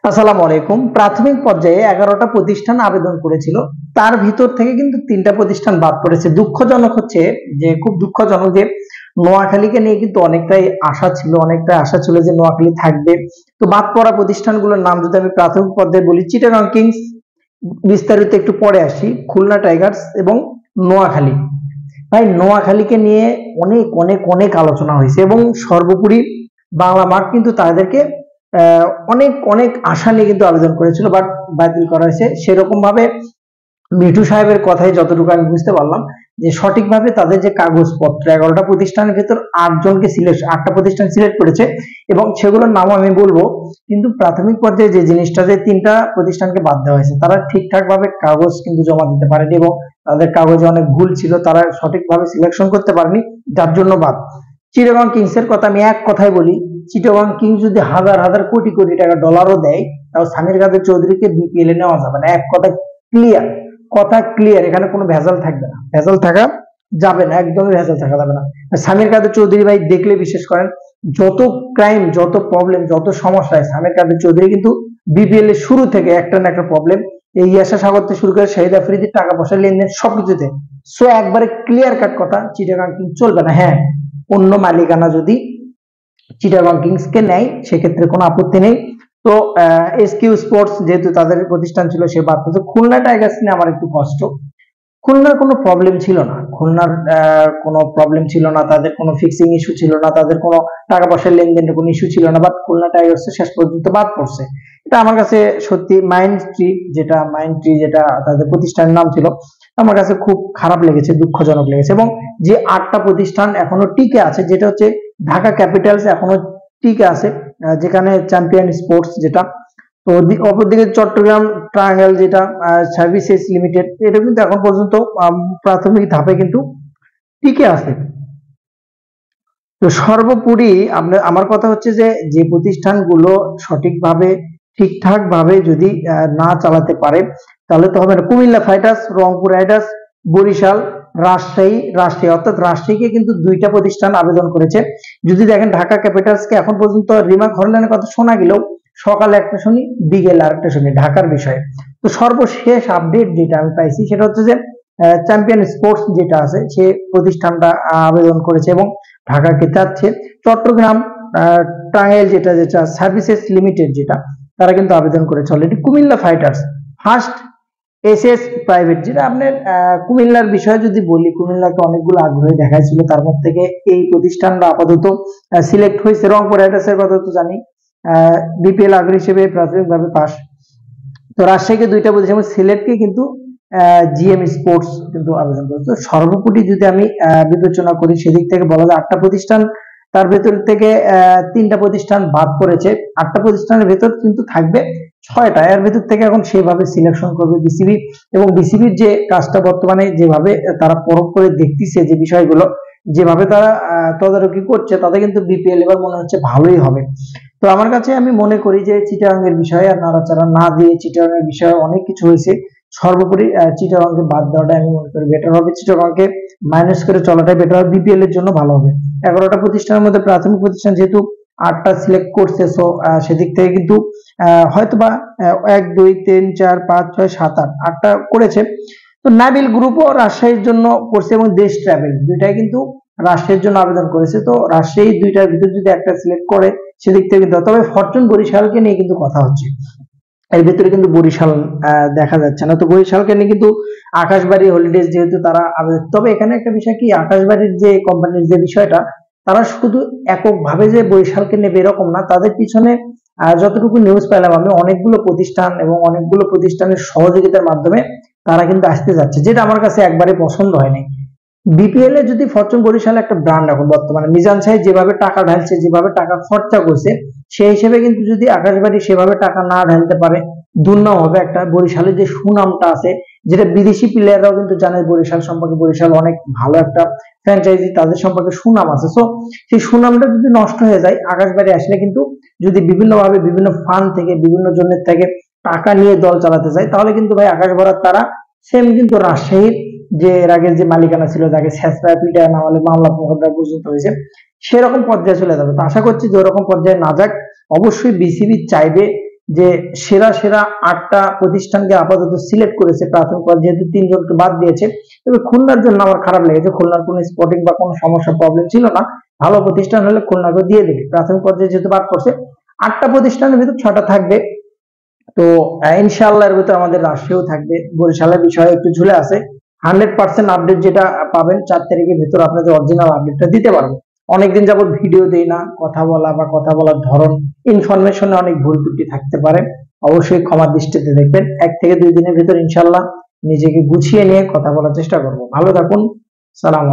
আসসালামু আলাইকুম। প্রাথমিক পর্যায়ে 11টা প্রতিষ্ঠান আবেদন করেছিল, তার ভিতর থেকে কিন্তু 3টা প্রতিষ্ঠান বাদ পড়েছে। দুঃখজনক হচ্ছে যে, খুব দুঃখজনক যে নোয়াখালীকে নিয়ে কিন্তু অনেকটাই আশা ছিল যে নোয়াখালী থাকবে। তো বাদ পড়া প্রতিষ্ঠানগুলোর নাম যদি আমি প্রাথমিক পর্যায়ে বলি: চিটাগং কিংস, বিস্তারিত একটু পরে আসি, খুলনা টাইগার্স এবং নোয়াখালী। ভাই, নোয়াখালীকে নিয়ে অনেক অনেক অনেক আলোচনা হয়েছে এবং সর্বোপরি বাংলা মাঠ কিন্তু তাদেরকে অনেক অনেক আশা নিয়ে কিন্তু আবেদন করেছিল, বাট বাতিল করা হয়েছে। সেরকম ভাবে মিঠু সাহেবের কথাই যতটুকু আমি বুঝতে পারলাম যে সঠিকভাবে তাদের যে কাগজপত্র, 11টা প্রতিষ্ঠানের ভেতর 8টা প্রতিষ্ঠান সিলেক্ট করেছে এবং সেগুলোর নাম আমি বলবো। কিন্তু প্রাথমিক পর্যায়ে যে জিনিসটা, যে 3টা প্রতিষ্ঠানকে বাদ দেওয়া হয়েছে, তারা ঠিকঠাক ভাবে কাগজ কিন্তু জমা দিতে পারেনি এবং তাদের কাগজে অনেক ভুল ছিল, তারা সঠিকভাবে সিলেকশন করতে পারেনি, যার জন্য বাদ। চিটাগং কিংস এর কথা আমি এক কথায় বলি: চিটাগং কিংস যদি হাজার হাজার কোটি কোটি টাকা ডলারও দেয়, তাও সামির কাদের চৌধুরীকে বিপিএল এ নেওয়া যাবে না। এক কথা ক্লিয়ার, কথা ক্লিয়ার, এখানে কোনো ভেজাল থাকবে না, ভেজাল থাকা যাবে না, একদমই ভেজাল থাকা যাবে না। সামির কাদের চৌধুরী ভাই দেখলে বিশ্বাস করেন, যত ক্রাইম, যত প্রবলেম, যত সমস্যায় সামির কাদের চৌধুরী কিন্তু বিপিএল এর শুরু থেকে একটা না একটা প্রবলেম, এই ইয়াশা সাগর থেকে শুরু করে শাহিদ আফ্রিদির টাকা পয়সা লেনদেন সবকিছুতে। সো একবারে ক্লিয়ার কাট কথা, চিটাগাং কিংস চলবে না। হ্যাঁ, অন্য মালিকানা যদি চিটাগং কিংস কে নেয় সেক্ষেত্রে কোনো আপত্তি নেই। তো এসকিউ স্পোর্টস যেহেতু তাদের প্রতিষ্ঠান ছিল, সে বাদ পড়েছে। খুলনা টাইগার্স নিয়ে আমার একটু কষ্ট। খুলনার কোনো প্রবলেম ছিল না, খুলনার কোনো প্রবলেম ছিল না, তাদের কোনো ফিক্সিং ইস্যু ছিল না, তাদের কোনো টাকা পয়সার লেনদেনের কোনো ইস্যু ছিল না, বাট খুলনা টাইগার্স শেষ পর্যন্ত বাদ পড়ছে। এটা আমার কাছে সত্যি মাইন্ড ট্রি যেটা তাদের প্রতিষ্ঠানের নাম ছিল, আমার কাছে খুব খারাপ লেগেছে, দুঃখজনক লেগেছে। এবং যে 8টা প্রতিষ্ঠান এখনো টিকে আছে, যেটা হচ্ছে ঢাকা ক্যাপিটালস এখনো টিকে আছে, যেখানে চ্যাম্পিয়ন স্পোর্টস যেটা। তো অপরদিকে চট্টগ্রাম ট্রায়াঙ্গেল যেটা সার্ভিসেস লিমিটেড, এটা কিন্তু এখন পর্যন্ত প্রাথমিক ধাপে কিন্তু টিকে আছে। তো সর্বোপরি আমার কথা হচ্ছে যে, যে প্রতিষ্ঠানগুলো সঠিকভাবে ঠিকঠাক ভাবে যদি না চালাতে পারে, তাহলে তো হবে না। কুমিল্লা ফাইটার্স, রংপুর রাইডার্স, বরিশাল, রাজশাহী অর্থাৎ রাজশাহীকে কিন্তু 2টা প্রতিষ্ঠান আবেদন করেছে। যদি দেখেন ঢাকা ক্যাপিটালস কে এখন পর্যন্ত রিমার্ক হরল্যান্ডের কথা শোনা গেলেও সকালে একটা শুনি, বিকেলে আরেকটা শুনি ঢাকার বিষয়ে। তো সর্বশেষ আপডেট যেটা আমি পাইছি সেটা হচ্ছে যে চ্যাম্পিয়ন স্পোর্টস যেটা আছে, সে প্রতিষ্ঠানটা আবেদন করেছে এবং ঢাকাকে চাচ্ছে। চট্টগ্রাম টাঙ্গাইল যেটা যেটা সার্ভিসেস লিমিটেড যেটা, তারা কিন্তু আবেদন করেছে already. Comilla fighters, first SS private যেটা আপনার কুমিল্লার বিষয়ে যদি বলি, কুমিল্লাকে অনেকগুলো আগ্রহী দেখাইছিল, তার মধ্যে থেকে এই প্রতিষ্ঠানটা আপাতত সিলেক্ট হয়েছে। রংপুর রাইডার্স এর কথা তো জানি, বিপিএল আগ্রহী হিসেবে প্রাথমিকভাবে পাস। তো রাজশাহীকে 2টা প্রতিষ্ঠান, সিলেটকে কিন্তু জিএম স্পোর্টস কিন্তু আবেদন করেছে। তো সর্বোপরি যদি আমি বিবেচনা করি, সেদিক থেকে বলা যায় 8টা প্রতিষ্ঠান, তার ভেতর থেকে 3টা প্রতিষ্ঠান বাদ পড়েছে। 8টা প্রতিষ্ঠানের ভেতর কিন্তু থাকবে 6টা, এর ভেতর থেকে এখন সেভাবে সিলেকশন করবে বিসিবি। এবং বিসিবির যে কাজটা বর্তমানে যেভাবে তারা পরখ করে দেখতেছে, যে বিষয়গুলো যেভাবে তারা তদারকি করছে, তাতে কিন্তু বিপিএল এবার মনে হচ্ছে ভালোই হবে। তো আমার কাছে আমি মনে করি যে চিটাগাং এর বিষয়ে আর নাড়াচাড়া না দিয়ে, চিটাগাং এর বিষয়ে অনেক কিছু হয়েছে, সর্বোপরি চিটাগাংকে বাদ দেওয়াটা আমি মনে করি বেটার হবে। চিটাগাংকে মাইনাস করে চলাটাই বেটার হবে, বিপিএল এর জন্য ভালো হবে। 11টা প্রতিষ্ঠানের মধ্যে প্রাথমিক প্রতিষ্ঠান যেহেতু 8টা সিলেক্ট করছে, সো সেদিক থেকে কিন্তু হয়তোবা 1 2 3 4 5 6 7 8 8টা করেছে। তো নাবিল গ্রুপও রাজশাহীর জন্য করছে এবং দেশ ট্রাভেল, দুইটাই কিন্তু রাজশাহীর জন্য আবেদন করেছে। তো রাজশাহী 2টার ভিতর যদি একটা সিলেক্ট করে, সেদিক থেকে কিন্তু, তবে ফরচুন বরিশালকে নিয়ে কিন্তু কথা হচ্ছে, এর ভিতরে কিন্তু বরিশাল দেখা যাচ্ছে না। তো বরিশালকে নিয়ে কিন্তু আকাশবাড়ি হলিডেজ যেহেতু তারা তবে এখানে একটা বিষয় কি, আকাশবাড়ির যে কোম্পানির যে বিষয়টা, তারা শুধু এককভাবে যে বরিশালকে নেবে এরকম না, তাদের পিছনে যতটুকু নিউজ পেলাম আমি, অনেকগুলো প্রতিষ্ঠান এবং অনেকগুলো প্রতিষ্ঠানের সহযোগিতার মাধ্যমে তারা কিন্তু আসতে যাচ্ছে, যেটা আমার কাছে একবারে পছন্দ হয়নি। বিপিএল এ যদি ফরচুন বরিশাল একটা ব্র্যান্ড এখন বর্তমানে, মিজান সাহেব যেভাবে টাকা ঢালছে, যেভাবে টাকা খরচা করছে, সেই হিসেবে কিন্তু যদি আকাশবাড়ি সেভাবে টাকা না ঢালতে পারে, দুর্নাম হবে। একটা বরিশালের যে সুনামটা আছে, যেটা বিদেশি প্লেয়াররাও কিন্তু জানে বরিশাল সম্পর্কে, বরিশাল অনেক ভালো একটা ফ্র্যাঞ্চাইজি, তাদের সম্পর্কে সুনাম আছে। সো সেই সুনামটা যদি নষ্ট হয়ে যায়, আকাশবাড়ি আসলে কিন্তু যদি বিভিন্ন ভাবে, বিভিন্ন ফান্ড থেকে, বিভিন্ন জনের থেকে টাকা নিয়ে দল চালাতে চায়, তাহলে কিন্তু ভাই আকাশ ভরার তারা সেম কিন্তু রাজশাহীর যে এর আগের যে মালিকানা ছিল, যাকে ছেঁচড়া পিটায় না হলে মামলা মোকদ্দমা পর্যন্ত হয়েছে, সেরকম পর্যায়ে চলে যাবে। তো আশা করছি যে ওরকম পর্যায়ে না যাক। অবশ্যই বিসিবি চাইবে যে সেরা সেরা 8টা প্রতিষ্ঠানকে আপাতত সিলেক্ট করেছে প্রাথমিক পর্যায়ে, যেহেতু 3 জনকে বাদ দিয়েছে। তবে খুলনার জন্য আমার খারাপ লেগেছে, খুলনার কোনো স্পটিং বা কোনো সমস্যা প্রবলেম ছিল না, ভালো প্রতিষ্ঠান হলে খুলনাকে দিয়ে দেবে। প্রাথমিক পর্যায়ে যেহেতু বাদ পড়ছে, 8টা প্রতিষ্ঠানের ভিতর 6টা থাকবে। তো ইনশাআল্লাহ এর ভিতরে আমাদের রাজশাহীও থাকবে। বরিশালের বিষয়ে একটু ঝুলে আছে। 100% আপডেট যেটা পাবেন 4 তারিখের ভিতর আপনাদের অরিজিনাল আপডেটটা দিতে পারবো। অনেকদিন যাবত ভিডিও দেই না, কথা বলা বা কথা বলার ধরন, ইনফরমেশনে অনেক ভুল ত্রুটি থাকতে পারে, অবশ্যই ক্ষমার দৃষ্টিতে দেখবেন। 1 থেকে 2 দিনের ভিতর ইনশাআল্লাহ নিজেকে গুছিয়ে নিয়ে কথা বলার চেষ্টা করব। ভালো থাকুন, সালাম।